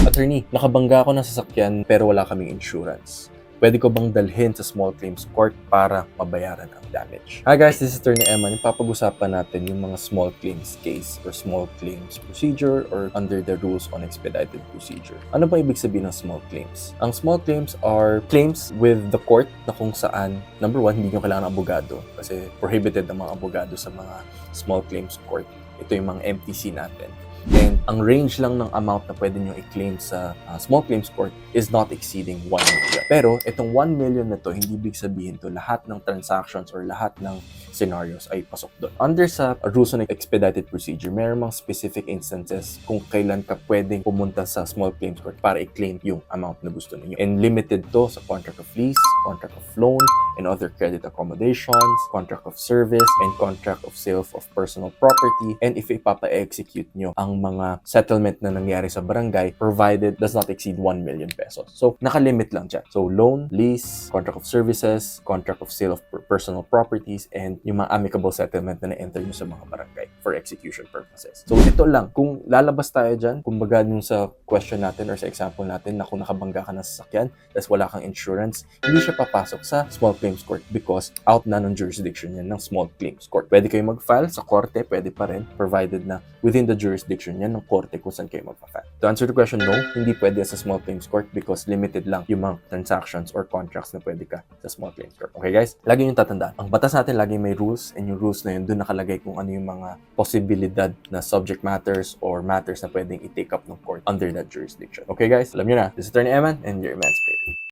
Attorney, nakabangga ako ng sasakyan pero wala kaming insurance. Pwede ko bang dalhin sa small claims court para mabayaran ang damage? Hi guys, this is Attorney Eman. Papag-usapan natin yung mga small claims case or small claims procedure or under the rules on expedited procedure. Ano ba ibig sabihin ng small claims? Ang small claims are claims with the court na kung saan, number one, hindi nyo kailangan ng abogado kasi prohibited ang mga abogado sa mga small claims court. Ito yung mga MTC natin. And ang range lang ng amount na pwede nyo i-claim sa small claims court is not exceeding 1 million. Pero itong 1 million na to, hindi ibig sabihin to lahat ng transactions or lahat ng scenarios ay pasok doon. Under sa rules on expedited procedure, mayroon mga specific instances kung kailan ka pwedeng pumunta sa small claims court para i-claim yung amount na gusto ninyo. And limited to sa contract of lease, contract of loan, and other credit accommodations, contract of service, and contract of sale of personal property, and if ipapa-execute nyo ang mga settlement na nangyari sa barangay, provided does not exceed 1 million pesos. So, nakalimit lang dyan. So, loan, lease, contract of services, contract of sale of personal properties, and yung mga amicable settlement na na-enter nyo sa mga barangay for execution purposes. So, ito lang. Kung lalabas tayo dyan, kumbaga nung sa question natin or sa example natin na kung nakabangga ka ng sasakyan, tapos wala kang insurance, hindi siya papasok sa small claims court because out na ng jurisdiction yan ng small claims court. Pwede kayo mag-file sa korte, pwede pa rin, provided na within the jurisdiction yan ng korte kung saan kayo mag-file. To answer the question, no, hindi pwede sa small claims court because limited lang yung mga transactions or contracts na pwede ka sa small claims court. Okay guys? Lagi yung tatandaan. Ang batas natin lagi may rules and yung rules na yun, doon nakalagay kung ano yung mga posibilidad na subject matters or matters na pwedeng i-take up ng court under that jurisdiction. Okay guys? Alam nyo na, this is Attorney Eman and your emancipator.